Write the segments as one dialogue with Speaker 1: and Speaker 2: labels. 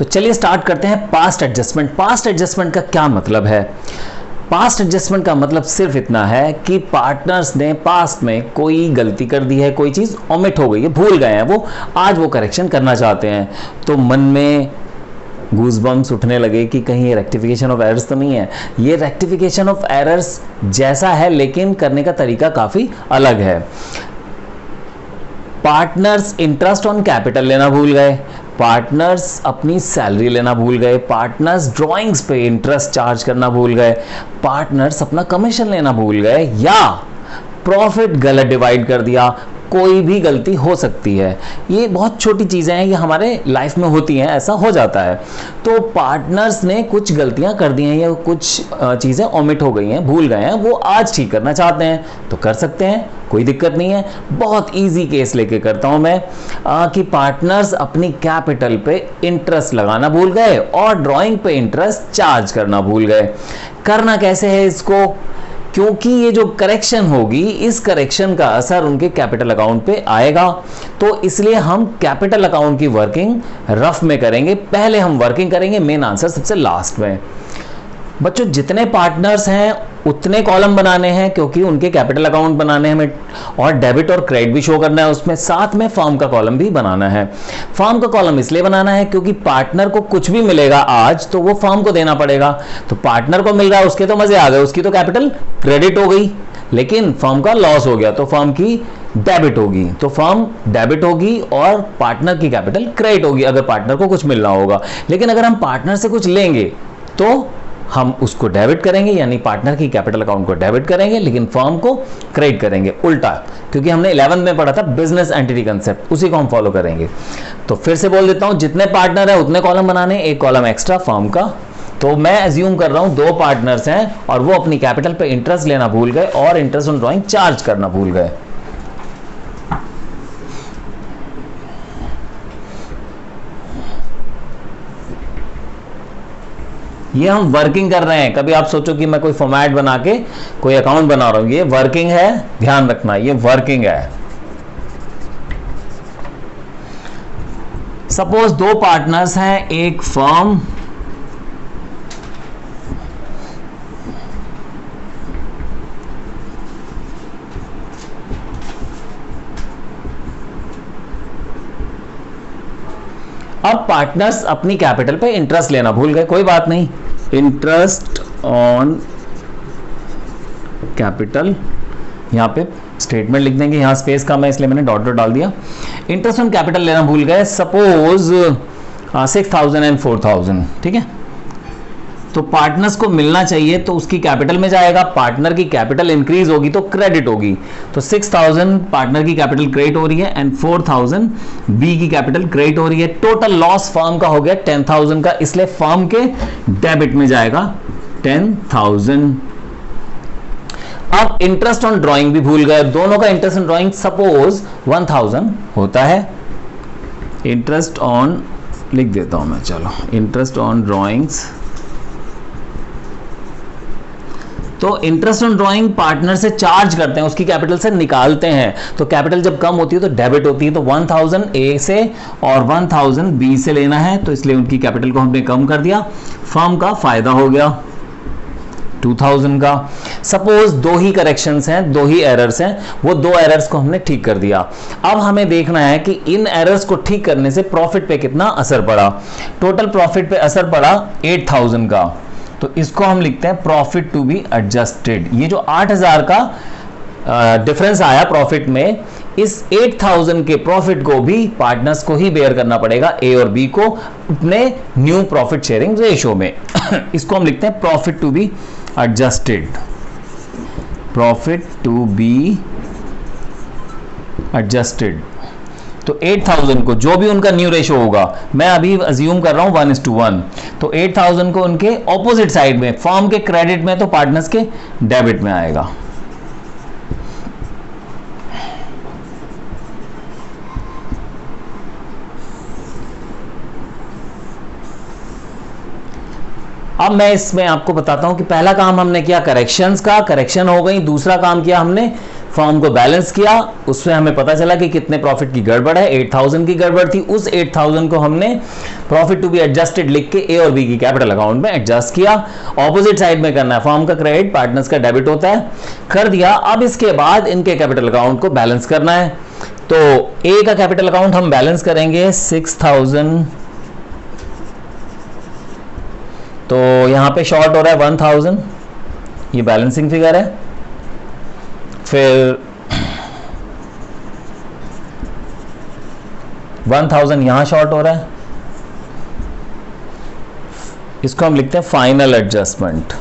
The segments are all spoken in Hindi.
Speaker 1: तो चलिए स्टार्ट करते हैं पास्ट एडजस्टमेंट। पास्ट एडजस्टमेंट का क्या मतलब है? पास्ट एडजस्टमेंट का मतलब सिर्फ इतना है कि पार्टनर्स ने पास्ट में कोई गलती कर दी है, कोई चीज ओमिट हो गई है, भूल गए हैं वो, आज वो करेक्शन करना चाहते हैं। तो मन में गूज़बम्स उठने लगे कि कहीं ये रेक्टिफिकेशन ऑफ एरर्स तो नहीं है। ये रेक्टिफिकेशन ऑफ एरर्स जैसा है, लेकिन करने का तरीका काफी अलग है। पार्टनर्स इंटरेस्ट ऑन कैपिटल लेना भूल गए, पार्टनर्स अपनी सैलरी लेना भूल गए, पार्टनर्स ड्राइंग्स पे इंटरेस्ट चार्ज करना भूल गए, पार्टनर्स अपना कमीशन लेना भूल गए, या प्रॉफिट गलत डिवाइड कर दिया। कोई भी गलती हो सकती है, ये बहुत छोटी चीज़ें हैं, ये हमारे लाइफ में होती हैं, ऐसा हो जाता है। तो पार्टनर्स ने कुछ गलतियां कर दी हैं या कुछ चीज़ें ओमिट हो गई हैं, भूल गए हैं, वो आज ठीक करना चाहते हैं तो कर सकते हैं, कोई दिक्कत नहीं है। बहुत इजी केस लेके करता हूं मैं कि पार्टनर्स अपनी कैपिटल पे इंटरेस्ट लगाना भूल गए और ड्राइंग पे इंटरेस्ट चार्ज करना भूल गए। करना कैसे है इसको? क्योंकि ये जो करेक्शन होगी, इस करेक्शन का असर उनके कैपिटल अकाउंट पे आएगा, तो इसलिए हम कैपिटल अकाउंट की वर्किंग रफ में करेंगे। पहले हम वर्किंग करेंगे, मेन आंसर सबसे लास्ट में। बच्चों जितने पार्टनर्स हैं उतने कॉलम बनाने हैं, क्योंकि उनके कैपिटल अकाउंट बनाने हैं हमें, और डेबिट और क्रेडिट भी शो करना है उसमें। साथ में फर्म का कॉलम भी बनाना है। फर्म का कॉलम इसलिए बनाना है क्योंकि पार्टनर को कुछ भी मिलेगा आज तो वो फर्म को देना पड़ेगा। तो पार्टनर को मिल रहा है, उसके तो मजे आ गए, उसकी तो कैपिटल क्रेडिट हो गई, लेकिन फर्म का लॉस हो गया तो फर्म की डेबिट होगी। तो फर्म डेबिट होगी और पार्टनर की कैपिटल क्रेडिट होगी अगर पार्टनर को कुछ मिल रहा होगा। लेकिन अगर हम पार्टनर से कुछ लेंगे तो हम उसको डेबिट करेंगे, यानी पार्टनर की कैपिटल अकाउंट को डेबिट करेंगे, लेकिन फर्म को क्रेडिट करेंगे, उल्टा। क्योंकि हमने 11th में पढ़ा था बिजनेस एंटिटी कंसेप्ट, उसी को हम फॉलो करेंगे। तो फिर से बोल देता हूं, जितने पार्टनर है उतने कॉलम बनाने, एक कॉलम एक्स्ट्रा फर्म का। तो मैं एज्यूम कर रहा हूं 2 पार्टनर्स हैं और वो अपनी कैपिटल पे इंटरेस्ट लेना भूल गए और इंटरेस्ट ऑन ड्राइंग चार्ज करना भूल गए। ये हम वर्किंग कर रहे हैं। कभी आप सोचो कि मैं कोई फॉर्मेट बना के कोई अकाउंट बना रहा हूं, ये वर्किंग है, ध्यान रखना ये वर्किंग है। सपोज 2 पार्टनर्स हैं, एक फर्म अब पार्टनर्स अपनी कैपिटल पे इंटरेस्ट लेना भूल गए, कोई बात नहीं, इंटरेस्ट ऑन कैपिटल, यहां पे स्टेटमेंट लिख देंगे, यहां स्पेस कम है इसलिए मैंने डॉट डॉट डाल दिया। इंटरेस्ट ऑन कैपिटल लेना भूल गए, सपोज 6,000 एंड 4,000, ठीक है। तो पार्टनर्स को मिलना चाहिए तो उसकी कैपिटल में जाएगा, पार्टनर की कैपिटल इंक्रीज होगी तो क्रेडिट होगी। तो 6,000 पार्टनर की कैपिटल क्रेडिट हो रही है एंड 4,000 बी की कैपिटल क्रेडिट हो रही है। टोटल लॉस फर्म का हो गया 10,000 का, इसलिए फर्म के डेबिट में जाएगा 10,000। अब इंटरेस्ट ऑन ड्राइंग भी भूल गए, दोनों का इंटरेस्ट ऑन ड्राइंग सपोज 1,000 होता है। इंटरेस्ट ऑन लिख देता हूं मैं, चलो इंटरेस्ट ऑन ड्राइंग्स। तो इंटरेस्ट ऑन ड्राइंग पार्टनर से चार्ज करते हैं, उसकी कैपिटल से निकालते हैं। तो कैपिटल जब कम होती है तो डेबिट होती है। तो 1,000 ए से और 1,000 बी से लेना है, तो इसलिए उनकी कैपिटल को हमने कम कर दिया, फर्म का फायदा हो गया 2,000 का। सपोज 2 ही करेक्शंस हैं, 2 ही एरर्स हैं, वो 2 एरर्स को हमने ठीक कर दिया। अब हमें देखना है कि इन एरर्स को ठीक करने से प्रॉफिट पे कितना असर पड़ा। टोटल प्रॉफिट पे असर पड़ा 8,000 का, तो इसको हम लिखते हैं प्रॉफिट टू बी एडजस्टेड। ये जो 8,000 का डिफरेंस आया प्रॉफिट में, इस 8,000 के प्रॉफिट को भी पार्टनर्स को ही बेयर करना पड़ेगा, ए और बी को, अपने न्यू प्रॉफिट शेयरिंग रेशियो में। इसको हम लिखते हैं profit to be adjusted, profit to be adjusted. तो 8,000 को जो भी उनका न्यू रेशियो होगा, मैं अभी अज्यूम कर रहा हूं 1:1, तो 8,000 को उनके ऑपोजिट साइड में, फर्म के क्रेडिट में तो पार्टनर्स के डेबिट में आएगा। अब मैं इसमें आपको बताता हूं कि पहला काम हमने किया करेक्शंस का, करेक्शन हो गई। दूसरा काम किया हमने फॉर्म को बैलेंस किया, उसमें हमें पता चला कि कितने प्रॉफिट की गड़बड़ है, 8000 की गड़बड़ थी। उस 8000 को हमने प्रॉफिट टू बी एडजस्टेड लिख के ए और बी की कैपिटल अकाउंट में एडजस्ट किया। ऑपोजिट साइड में करना है, फॉर्म का क्रेडिट पार्टनर्स का डेबिट होता है, कर दिया। अब इसके बाद इनके कैपिटल अकाउंट को बैलेंस करना है। तो ए का कैपिटल अकाउंट हम बैलेंस करेंगे 6000, तो यहां पे शॉर्ट हो रहा है 1000, ये बैलेंसिंग फिगर है। फिर 1000 यहां शॉर्ट हो रहा है, इसको हम लिखते हैं फाइनल एडजस्टमेंट।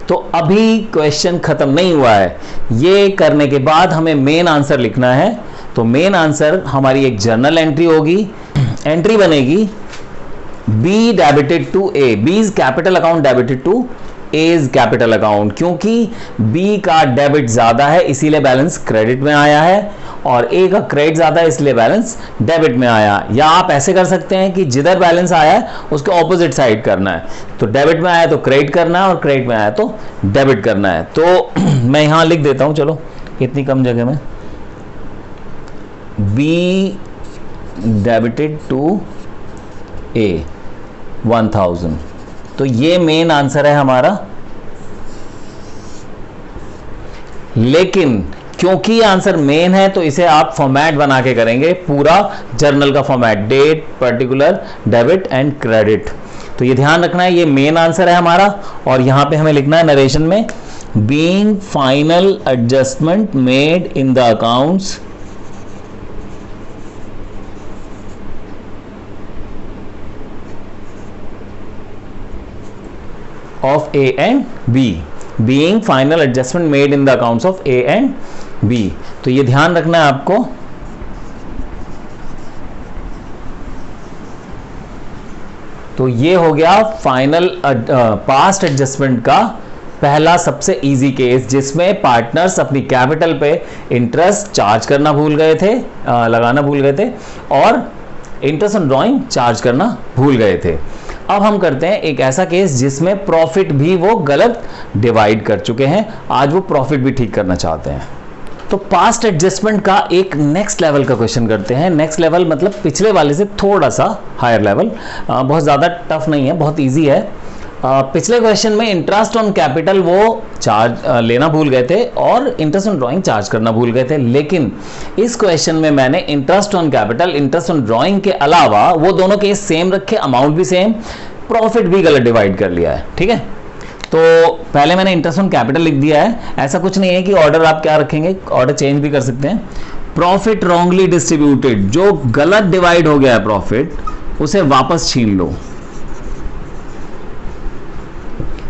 Speaker 1: तो अभी क्वेश्चन खत्म नहीं हुआ है, ये करने के बाद हमें मेन आंसर लिखना है। तो मेन आंसर हमारी एक जर्नल एंट्री होगी, एंट्री बनेगी B debited to A, B's capital account debited to A's capital account, क्योंकि बी का डेबिट ज्यादा है इसीलिए बैलेंस क्रेडिट में आया है, और ए का क्रेडिट ज्यादा है इसलिए बैलेंस डेबिट में आया। या आप ऐसे कर सकते हैं कि जिधर बैलेंस आया है उसके ऑपोजिट साइड करना है, तो डेबिट में आया तो क्रेडिट करना है और क्रेडिट में आया तो डेबिट करना है। तो मैं यहां लिख देता हूं, चलो इतनी कम जगह में, बी डेबिटेड टू ए 1000। तो ये मेन आंसर है हमारा। लेकिन क्योंकि ये आंसर मेन है तो इसे आप फॉर्मेट बना के करेंगे, पूरा जर्नल का format, date, particular, debit and credit. तो ये ध्यान रखना है, ये मेन आंसर है हमारा। और यहां पे हमें लिखना है नरेशन में, being final adjustment made in the accounts of A and B, being final adjustment made in the accounts of A and B। तो ये ध्यान रखना है आपको। तो ये हो गया फाइनल पास्ट एडजस्टमेंट का पहला सबसे इजी केस, जिसमें पार्टनर्स अपनी कैपिटल पे इंटरेस्ट चार्ज करना भूल गए थे, लगाना भूल गए थे, और इंटरेस्ट ऑन ड्रॉइंग चार्ज करना भूल गए थे। अब हम करते हैं एक ऐसा केस जिसमें प्रॉफिट भी वो गलत डिवाइड कर चुके हैं, आज वो प्रॉफिट भी ठीक करना चाहते हैं। तो पास्ट एडजस्टमेंट का एक नेक्स्ट लेवल का क्वेश्चन करते हैं। नेक्स्ट लेवल मतलब पिछले वाले से थोड़ा सा हायर लेवल, बहुत ज़्यादा टफ नहीं है, बहुत ईजी है। पिछले क्वेश्चन में इंटरेस्ट ऑन कैपिटल वो चार्ज लेना भूल गए थे और इंटरेस्ट ऑन ड्राइंग चार्ज करना भूल गए थे, लेकिन इस क्वेश्चन में मैंने interest on capital, interest on drawing के अलावा वो दोनों केस सेम रखे, अमाउंट भी सेम, प्रॉफिट भी गलत डिवाइड कर लिया है। ठीक है, तो पहले मैंने इंटरेस्ट ऑन कैपिटल लिख दिया है। ऐसा कुछ नहीं है कि ऑर्डर आप क्या रखेंगे, ऑर्डर चेंज भी कर सकते हैं। प्रॉफिट रॉन्गली डिस्ट्रीब्यूटेड, जो गलत डिवाइड हो गया है प्रॉफिट, उसे वापस छीन लो।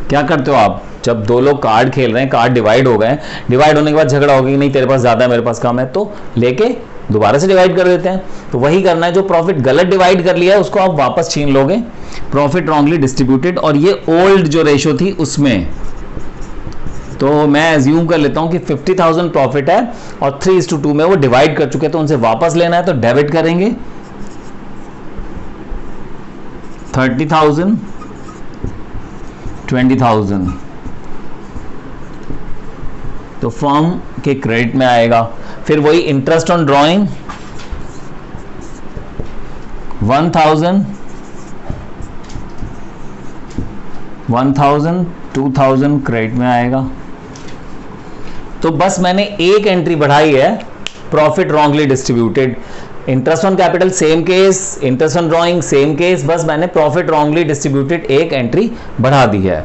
Speaker 1: क्या करते हो आप, जब दो लोग कार्ड खेल रहे हैं, कार्ड डिवाइड हो गए, डिवाइड होने के बाद झगड़ा हो गया कि नहीं तेरे पास ज्यादा है मेरे पास कम है, तो लेके दोबारा से डिवाइड कर देते हैं। तो वही करना है, जो प्रॉफिट गलत डिवाइड कर लिया है उसको आप वापस छीन लोगे। प्रॉफिट रॉन्गली डिस्ट्रीब्यूटेड, और ये ओल्ड जो रेशो थी उसमें, तो मैं एज्यूम कर लेता हूं कि 50,000 प्रॉफिट है और 3:2 में वो डिवाइड कर चुके, तो उनसे वापस लेना है तो डेबिट करेंगे 30,000, 20,000, तो फर्म के क्रेडिट में आएगा। फिर वही इंटरेस्ट ऑन ड्रॉइंग 1,000, 2,000 क्रेडिट में आएगा। तो बस मैंने एक एंट्री बढ़ाई है, profit wrongly distributed. Interest on capital same case, interest on drawing same case, बस मैंने प्रॉफिट रॉन्गली डिस्ट्रीब्यूटेड एक एंट्री बढ़ा दी है।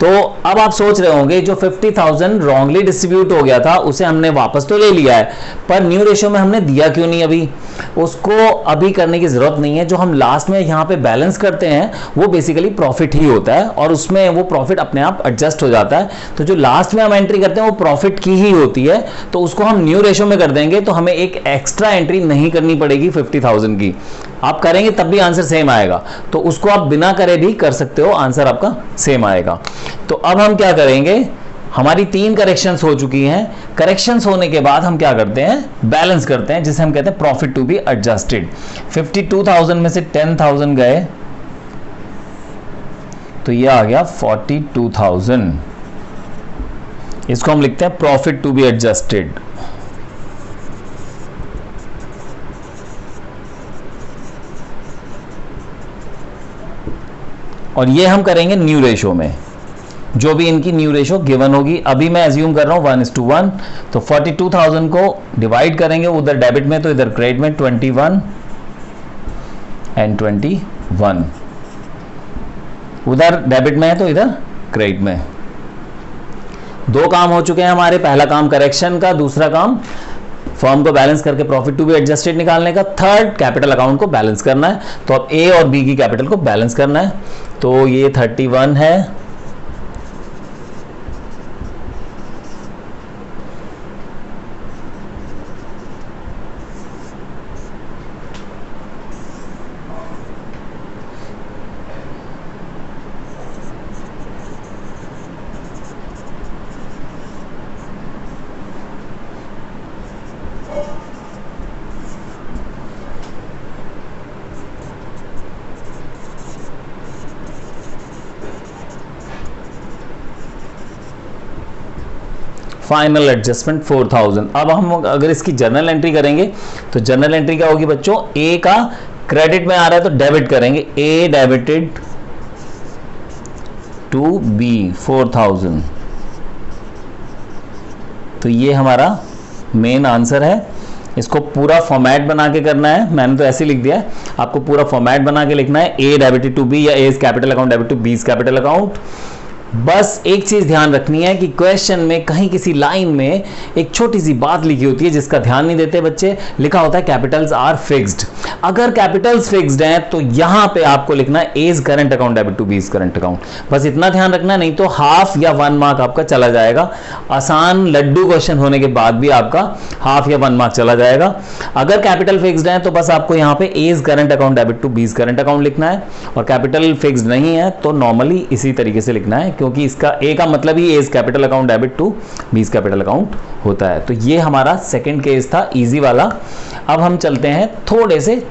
Speaker 1: तो अब आप सोच रहे होंगे जो 50,000 रॉन्गली डिस्ट्रीब्यूट हो गया था उसे हमने वापस तो ले लिया है, पर न्यू रेशियो में हमने दिया क्यों नहीं अभी? उसको अभी करने की जरूरत नहीं है। जो हम लास्ट में यहाँ पे बैलेंस करते हैं वो बेसिकली प्रॉफिट ही होता है और उसमें वो प्रॉफिट अपने आप एडजस्ट हो जाता है। तो जो लास्ट में हम एंट्री करते हैं वो प्रॉफिट की ही होती है, तो उसको हम न्यू रेशियो में कर देंगे, तो हमें एक एक्स्ट्रा एंट्री नहीं करनी पड़ेगी 50,000 की। आप करेंगे तब भी आंसर सेम आएगा, तो उसको आप बिना करे भी कर सकते हो, आंसर आपका सेम आएगा। तो अब हम क्या करेंगे, हमारी 3 करेक्शंस हो चुकी हैं। करेक्शंस होने के बाद हम क्या करते हैं, बैलेंस करते हैं, जिसे हम कहते हैं प्रॉफिट टू बी एडजस्टेड। 52,000 में से 10,000 गए, तो ये आ गया 42,000। इसको हम लिखते हैं प्रॉफिट टू बी एडजस्टेड। और ये हम करेंगे न्यू रेशो में, जो भी इनकी न्यू रेशो गिवन होगी। अभी मैं एज्यूम कर रहा हूं 1:1, तो 42,000 को डिवाइड करेंगे, उधर डेबिट में तो इधर क्रेडिट में, 21 and 21, उधर डेबिट में है तो इधर क्रेडिट में। दो काम हो चुके हैं हमारे, पहला काम करेक्शन का, दूसरा काम फर्म को बैलेंस करके प्रॉफिट टू बी एडजस्टेड निकालने का, थर्ड कैपिटल अकाउंट को बैलेंस करना है। तो अब ए और बी की कैपिटल को बैलेंस करना है। तो ये 31 है, फाइनल एडजस्टमेंट 4,000। अब हम अगर इसकी जर्नल एंट्री करेंगे तो जर्नल एंट्री क्या होगी बच्चों, ए का क्रेडिट में आ रहा है तो डेबिट करेंगे, ए डेबिटेड टू बी 4,000। तो ये हमारा मेन आंसर है। इसको पूरा फॉर्मेट बना के करना है, मैंने तो ऐसे लिख दिया है, आपको पूरा फॉर्मेट बना के लिखना है, ए डेबिटेड टू बी या A capital account debit to B capital account. बस एक चीज ध्यान रखनी है कि क्वेश्चन में कहीं किसी लाइन में एक छोटी सी बात लिखी होती है जिसका ध्यान नहीं देते बच्चे, लिखा होता है कैपिटल्स आर फिक्स्ड। अगर कैपिटल्स फिक्स्ड हैं तो यहां पे आपको लिखना है A's current account debit to B's current account, बस इतना ध्यान रखना, नहीं तो हाफ या 1 मार्क आपका चला जाएगा। आसान लड्डू क्वेश्चन होने के बाद भी आपका हाफ या 1 मार्क चला जाएगा। अगर कैपिटल फिक्स्ड है तो बस आपको यहां पे A's current account debit to B's current account लिखना है, और कैपिटल फिक्स्ड नहीं है तो नॉर्मली इसी तरीके से लिखना है, क्योंकि इसका ए का मतलब ही A's capital account debit to B's capital account होता है। तो ये हमारा सेकंड केस था, इजी वाला। अब हम चलते हैं थोड़े से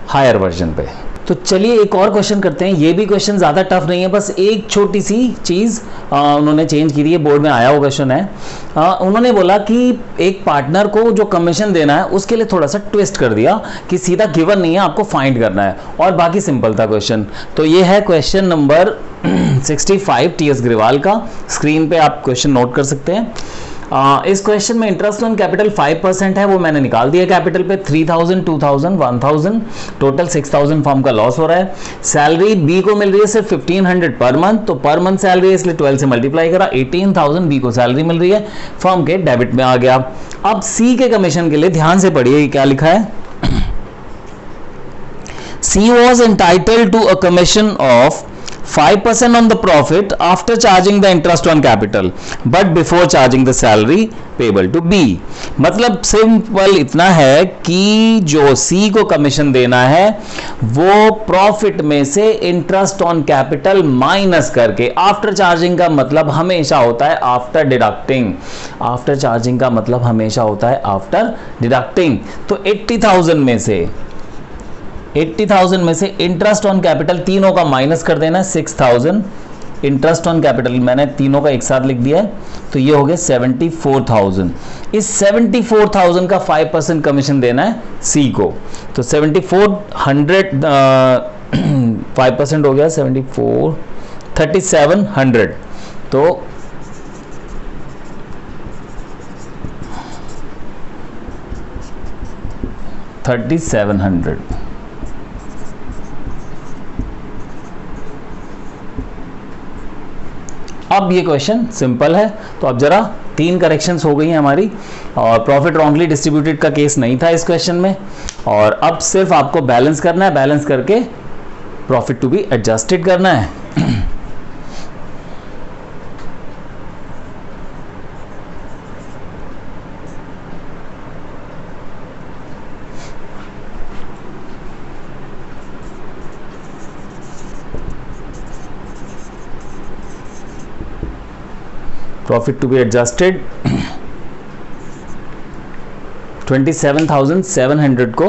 Speaker 1: हायर वर्जन पे। तो चलिए एक और क्वेश्चन करते हैं। ये भी क्वेश्चन ज़्यादा टफ नहीं है, बस एक छोटी सी चीज़ उन्होंने चेंज की है, बोर्ड में आया हुआ क्वेश्चन है। उन्होंने बोला कि एक पार्टनर को जो कमीशन देना है उसके लिए थोड़ा सा ट्विस्ट कर दिया कि सीधा गिवन नहीं है, आपको फाइंड करना है, और बाकी सिंपल था क्वेश्चन। तो ये है question number 65 T S Grewal का। स्क्रीन पे आप क्वेश्चन नोट कर सकते हैं। इस क्वेश्चन में इंटरेस्ट ऑन कैपिटल 5% है, वो मैंने निकाल दिया कैपिटल पे, 3,000, 2,000, 1,000, टोटल 6,000 फर्म का लॉस हो रहा है। सैलरी बी को मिल रही है सिर्फ 1,500 पर मंथ, तो पर मंथ सैलरी है इसलिए 12 से मल्टीप्लाई करा, 18,000 बी को सैलरी मिल रही है, फर्म के डेबिट में आ गया। अब सी के कमीशन के लिए ध्यान से पढ़िए क्या लिखा है। She was entitled to a commission of 5% on the profit after charging the interest on capital but before charging the salary payable to B। मतलब सिंपल इतना है कि जो C को कमीशन देना है वो प्रॉफिट में से इंटरेस्ट ऑन कैपिटल माइनस करके, आफ्टर चार्जिंग का मतलब हमेशा होता है आफ्टर डिडक्टिंग, आफ्टर चार्जिंग का मतलब हमेशा होता है आफ्टर डिडक्टिंग। तो 80,000 में से इंटरेस्ट ऑन कैपिटल तीनों का माइनस कर देना है, 6,000 इंटरेस्ट ऑन कैपिटल मैंने तीनों का एक साथ लिख दिया है, तो ये हो गया 74,000। इस 74,000 का 5% कमीशन देना है सी को, तो 7400 5% हो गया 3700, तो 3700। अब ये क्वेश्चन सिंपल है, तो अब जरा 3 करेक्शंस हो गई हैं हमारी, और प्रॉफिट रॉन्गली डिस्ट्रीब्यूटेड का केस नहीं था इस क्वेश्चन में, और अब सिर्फ आपको बैलेंस करना है, बैलेंस करके प्रॉफिट टू बी एडजस्टेड करना है। प्रॉफिट टू बी एडजस्टेड 27,700 को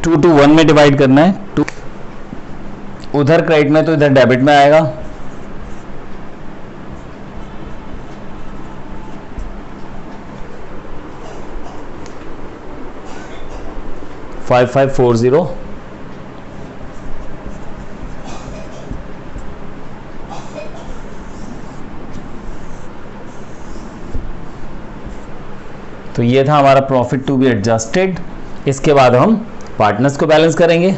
Speaker 1: 2 to 1 में डिवाइड करना है। उधर क्रेडिट में तो इधर डेबिट में आएगा। फाइव 5540 तो ये था हमारा प्रॉफिट टू बी एडजस्टेड। इसके बाद हम पार्टनर्स को बैलेंस करेंगे।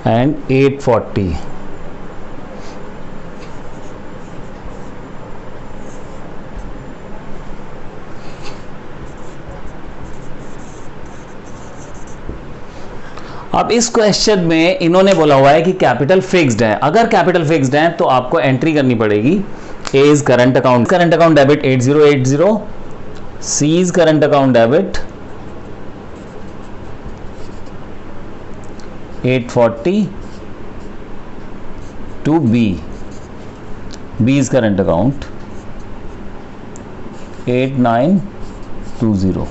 Speaker 1: एंड 840 अब इस क्वेश्चन में इन्होंने बोला हुआ है कि कैपिटल फिक्स्ड है। अगर कैपिटल फिक्स्ड है तो आपको एंट्री करनी पड़ेगी। A is current account debit 8080, C is current account debit 840 to B is current account 8920।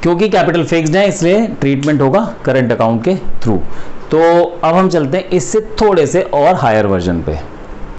Speaker 1: क्योंकि कैपिटल फिक्स्ड है इसलिए ट्रीटमेंट होगा करंट अकाउंट के थ्रू। तो अब हम चलते हैं इससे थोड़े से और हायर वर्जन पे।